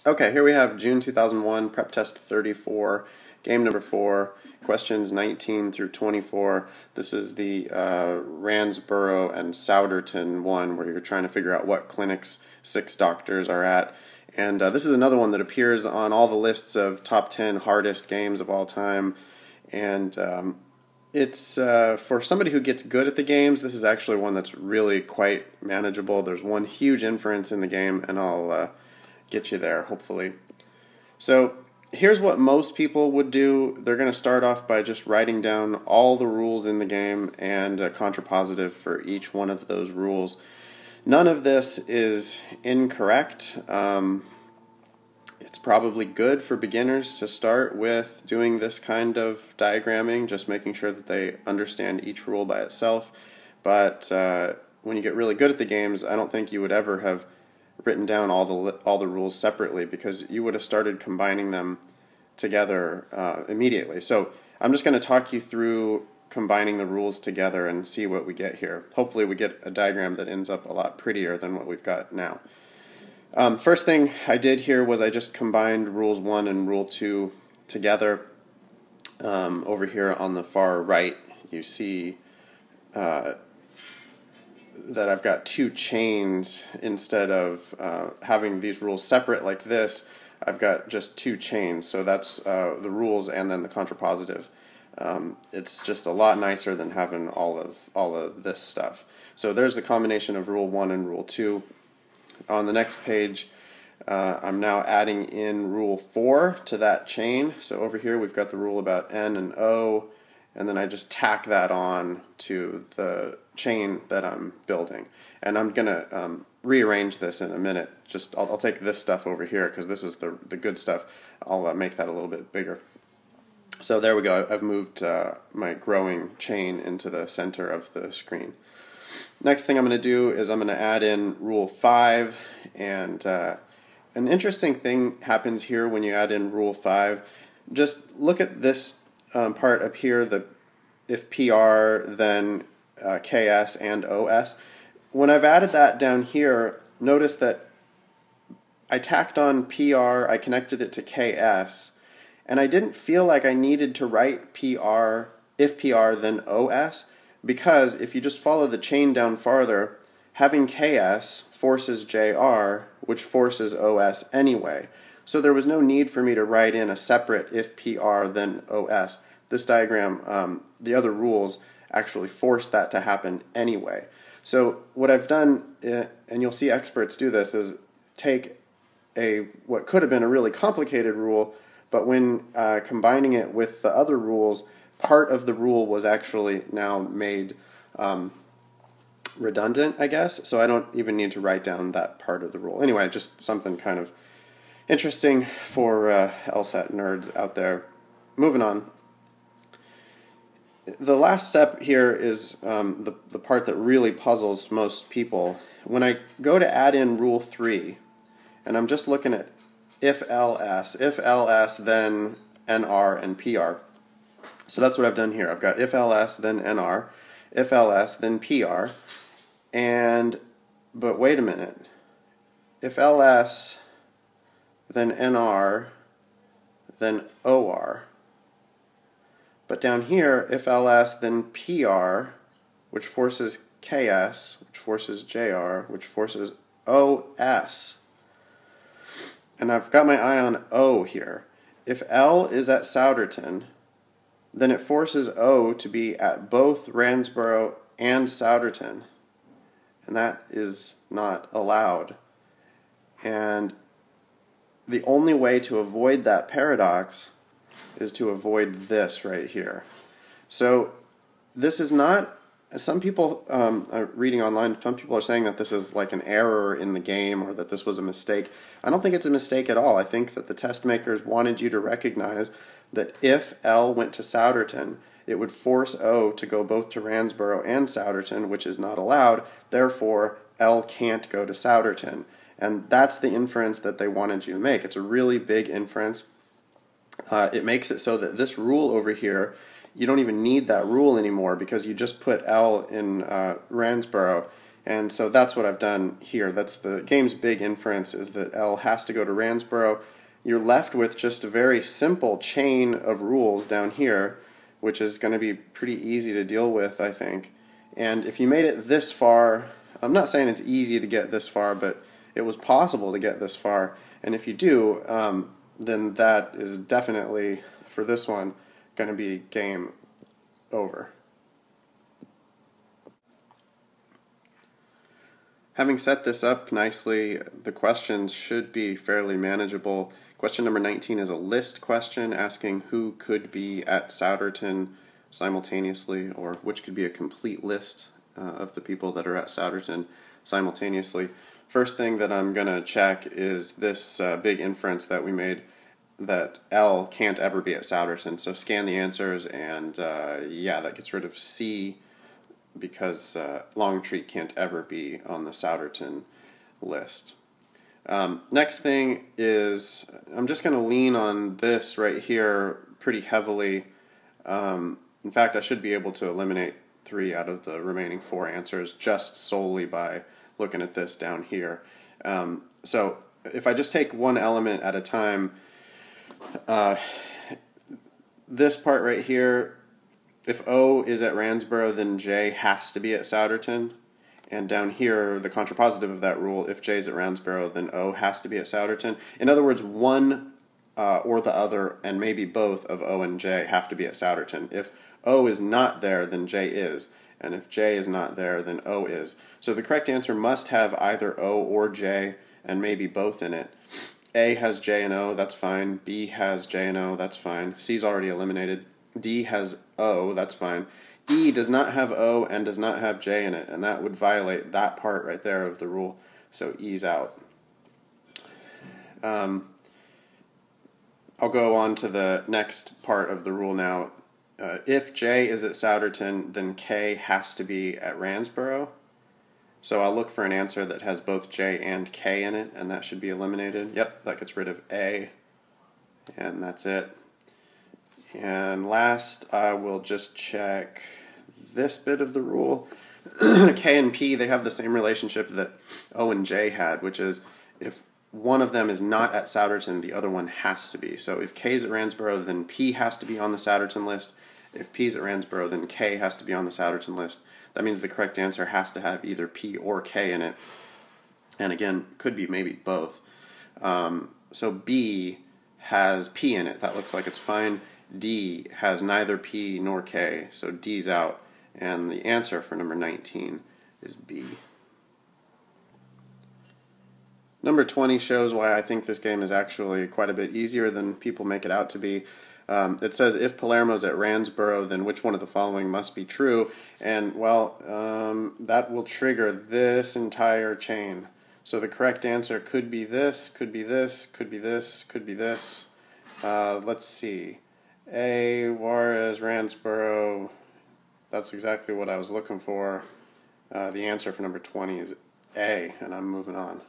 Okay, here we have June 2001, Prep Test 34, game number 4, questions 19 through 24. This is the Randsborough and Souderton one, where you're trying to figure out what clinics 6 doctors are at. And this is another one that appears on all the lists of top 10 hardest games of all time. And it's for somebody who gets good at the games, this is actually one that's really quite manageable. There's one huge inference in the game, and I'll get you there, hopefully. So here's what most people would do. They're going to start off by just writing down all the rules in the game and a contrapositive for each one of those rules. None of this is incorrect. It's probably good for beginners to start with doing this kind of diagramming, just making sure that they understand each rule by itself. But when you get really good at the games, I don't think you would ever have written down all the rules separately, because you would have started combining them together immediately. So I'm just going to talk you through combining the rules together and see what we get here. Hopefully we get a diagram that ends up a lot prettier than what we've got now. First thing I did here was I just combined rules 1 and rule 2 together. Over here on the far right you see that I've got 2 chains. Instead of having these rules separate like this, I've got just 2 chains. So that's the rules and then the contrapositive. It's just a lot nicer than having all of this stuff. So there's the combination of rule 1 and rule 2. On the next page, I'm now adding in rule 4 to that chain. So over here we've got the rule about N and O, and then I just tack that on to the chain that I'm building. And I'm going to rearrange this in a minute. I'll take this stuff over here because this is the good stuff. I'll make that a little bit bigger. So there we go. I've moved my growing chain into the center of the screen. Next thing I'm going to do is I'm going to add in rule 5, and an interesting thing happens here when you add in rule 5. Just look at this part up here, the if PR then KS and OS. When I've added that down here, notice that I tacked on PR, I connected it to KS, and I didn't feel like I needed to write PR, if PR then OS, because if you just follow the chain down farther, having KS forces JR, which forces OS anyway. So there was no need for me to write in a separate if PR then OS. This diagram, the other rules actually force that to happen anyway. So what I've done, and you'll see experts do this, is take what could have been a really complicated rule, but when combining it with the other rules, part of the rule was actually now made redundant, I guess, so I don't even need to write down that part of the rule. Anyway, just something kind of interesting for LSAT nerds out there. Moving on. The last step here is the part that really puzzles most people. When I go to add in rule 3, and I'm just looking at if LS then NR and PR. So that's what I've done here. I've got if LS then NR, if LS then PR, but wait a minute. If LS then NR then OR. But down here, if LS then PR, which forces KS, which forces JR, which forces OS. And I've got my eye on O here. If L is at Souderton, then it forces O to be at both Randsborough and Souderton. And that is not allowed. And the only way to avoid that paradox is to avoid this right here. So this is not, some people are reading online, some people are saying that this is like an error in the game or that this was a mistake. I don't think it's a mistake at all. I think that the test makers wanted you to recognize that if L went to Souderton, it would force O to go both to Randsborough and Souderton, which is not allowed. Therefore, L can't go to Souderton. And that's the inference that they wanted you to make. It's a really big inference. It makes it so that this rule over here, you don't even need that rule anymore because you just put L in Randsborough And so that's what I've done here. That's the game's big inference, is that L has to go to Randsborough. You're left with just a very simple chain of rules down here, which is going to be pretty easy to deal with, I think. And if you made it this far, I'm not saying it's easy to get this far, but it was possible to get this far. And if you do, then that is definitely, for this one, going to be game over. Having set this up nicely, the questions should be fairly manageable. Question number 19 is a list question asking who could be at Souderton simultaneously, or which could be a complete list of the people that are at Souderton simultaneously. First thing that I'm going to check is this big inference that we made, that L can't ever be at Souderton. So scan the answers, and yeah, that gets rid of C, because Longstreet can't ever be on the Souderton list. Next thing is, I'm just going to lean on this right here pretty heavily. In fact, I should be able to eliminate 3 out of the remaining 4 answers just solely by looking at this down here. So if I just take one element at a time, this part right here, if O is at Randsborough, then J has to be at Souderton. And down here, the contrapositive of that rule, if J is at Randsborough, then O has to be at Souderton. In other words, one or the other, and maybe both of O and J have to be at Souderton. If O is not there, then J is. And if J is not there, then O is. So the correct answer must have either O or J, and maybe both in it. A has J and O, that's fine. B has J and O, that's fine. C's already eliminated. D has O, that's fine. E does not have O and does not have J in it, and that would violate that part right there of the rule, so E's out. I'll go on to the next part of the rule now. If J is at Souderton, then K has to be at Randsborough. So I'll look for an answer that has both J and K in it, and that should be eliminated. Yep, that gets rid of A, and that's it. And last, I will just check this bit of the rule. K and P, they have the same relationship that O and J had, which is if one of them is not at Souderton, the other one has to be. So if K is at Randsborough, then P has to be on the Souderton list. If P is at Randsborough, then K has to be on the Souderton list. That means the correct answer has to have either P or K in it. And again, could be maybe both. So B has P in it. That looks like it's fine. D has neither P nor K, so D's out. And the answer for number 19 is B. Number 20 shows why I think this game is actually quite a bit easier than people make it out to be. It says, if Palermo's at Randsborough, then which one of the following must be true? And, well, that will trigger this entire chain. So the correct answer could be this, could be this, could be this, could be this. Let's see. A, Juarez, Randsborough. That's exactly what I was looking for. The answer for number 20 is A, and I'm moving on.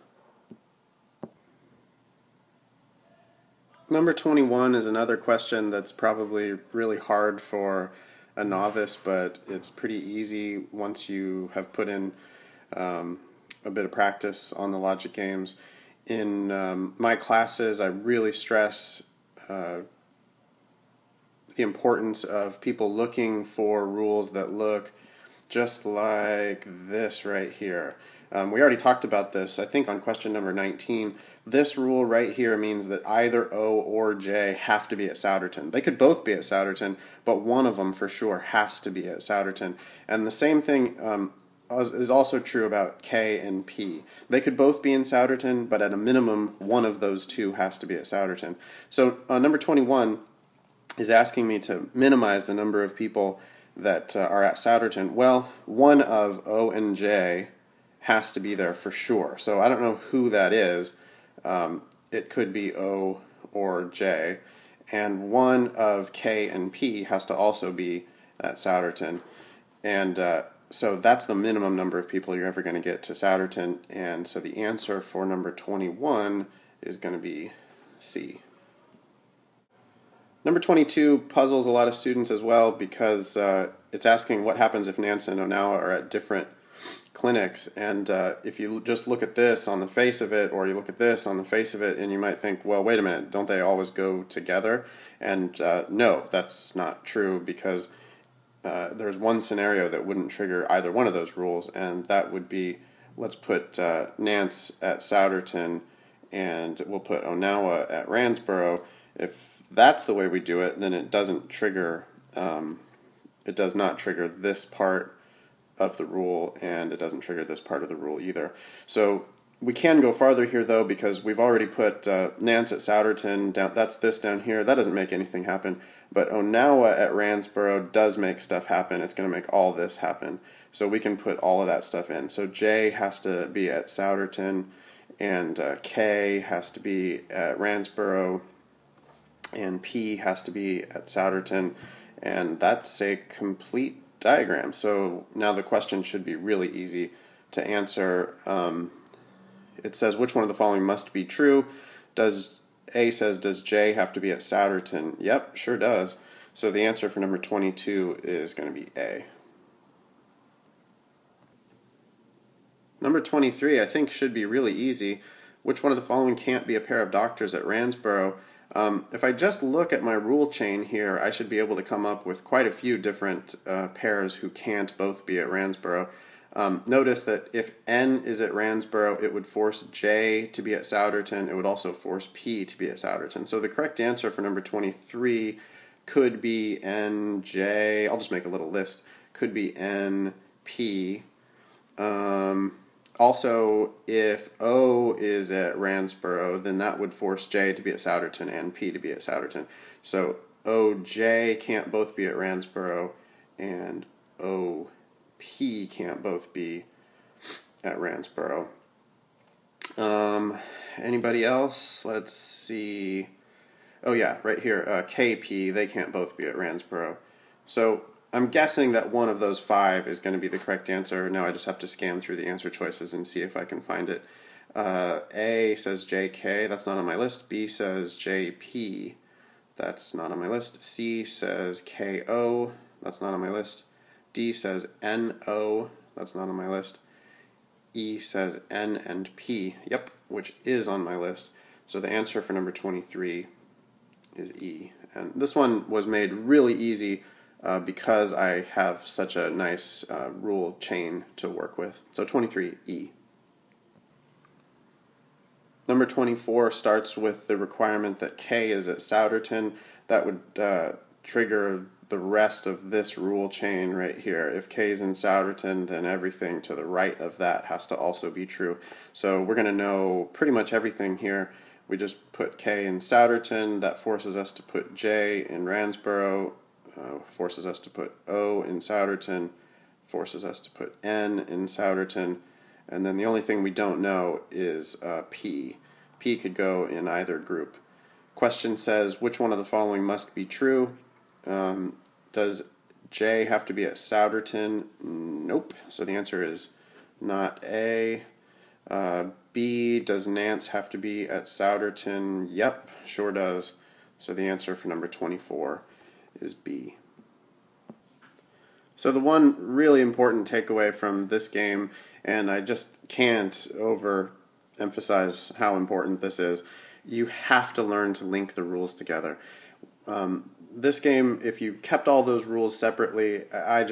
Number 21 is another question that's probably really hard for a novice, but it's pretty easy once you have put in a bit of practice on the logic games. In my classes, I really stress the importance of people looking for rules that look just like this right here. We already talked about this, I think, on question number 19. This rule right here means that either O or J have to be at Souderton. They could both be at Souderton, but one of them for sure has to be at Souderton. And the same thing is also true about K and P. They could both be in Souderton, but at a minimum, one of those two has to be at Souderton. So number 21 is asking me to minimize the number of people that are at Souderton. Well, one of O and J has to be there for sure. So I don't know who that is. It could be O or J. And one of K and P has to also be at Souderton. And so that's the minimum number of people you're ever going to get to Souderton. And so the answer for number 21 is going to be C. Number 22 puzzles a lot of students as well, because it's asking what happens if Nance and Onawa are at different clinics, and if you just look at this on the face of it, or you look at this on the face of it, and you might think, well, wait a minute, don't they always go together? And no, that's not true, because there's one scenario that wouldn't trigger either one of those rules, and that would be, let's put Nance at Souderton, and we'll put Onawa at Randsborough. If that's the way we do it, then it doesn't trigger, it does not trigger this part of the rule, and it doesn't trigger this part of the rule either. So we can go farther here, though, because we've already put Nance at Souderton down. That's this down here. That doesn't make anything happen. But Onawa at Randsborough does make stuff happen. It's going to make all this happen. So we can put all of that stuff in. So J has to be at Souderton, and K has to be at Randsborough, and P has to be at Souderton, and that's a complete diagram. So now the question should be really easy to answer. It says, which one of the following must be true? A says, does J have to be at Souderton? Yep, sure does. So the answer for number 22 is going to be A. Number 23, I think, should be really easy. Which one of the following can't be a pair of doctors at Randsborough? If I just look at my rule chain here, I should be able to come up with quite a few different pairs who can't both be at Randsborough. Notice that if N is at Randsborough, it would force J to be at Souderton. It would also force P to be at Souderton. So the correct answer for number 23 could be NJ. I'll just make a little list. Could be NP. Also, if O is at Randsborough, then that would force J to be at Souderton and P to be at Souderton. So OJ can't both be at Randsborough, and OP can't both be at Randsborough. Anybody else? Let's see. Oh yeah, right here, KP, they can't both be at Randsborough. So I'm guessing that one of those 5 is going to be the correct answer. Now I just have to scan through the answer choices and see if I can find it. A says JK, that's not on my list. B says JP, that's not on my list. C says KO, that's not on my list. D says NO, that's not on my list. E says N and P, yep, which is on my list. So the answer for number 23 is E. And this one was made really easy because I have such a nice rule chain to work with. So 23E. Number 24 starts with the requirement that K is at Souderton. That would trigger the rest of this rule chain right here. If K is in Souderton, then everything to the right of that has to also be true. So we're going to know pretty much everything here. We just put K in Souderton. That forces us to put J in Randsborough. Forces us to put O in Souderton, forces us to put N in Souderton, and then the only thing we don't know is P. P could go in either group. Question says, which one of the following must be true? Does J have to be at Souderton? Nope. So the answer is not A. B, does Nance have to be at Souderton? Yep, sure does. So the answer for number 24 is B. So the one really important takeaway from this game, and I just can't overemphasize how important this is, you have to learn to link the rules together. This game, if you kept all those rules separately, I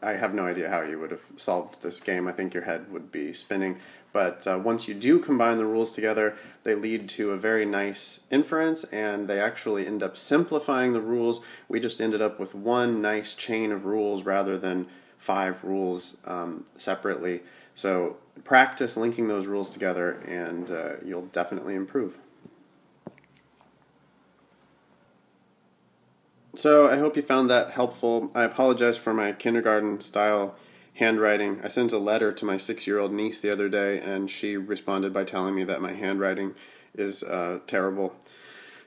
have no idea how you would have solved this game. I think your head would be spinning. But once you do combine the rules together, they lead to a very nice inference, and they actually end up simplifying the rules. We just ended up with one nice chain of rules rather than 5 rules separately. So practice linking those rules together, and you'll definitely improve. So I hope you found that helpful. I apologize for my kindergarten-style handwriting. I sent a letter to my 6-year-old niece the other day, and she responded by telling me that my handwriting is terrible.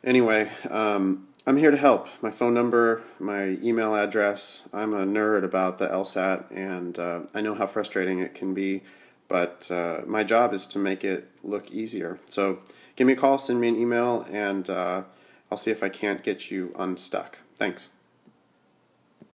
Anyway, I'm here to help. My phone number, my email address. I'm a nerd about the LSAT, and I know how frustrating it can be, but my job is to make it look easier. So give me a call, send me an email, and I'll see if I can't get you unstuck. Thanks.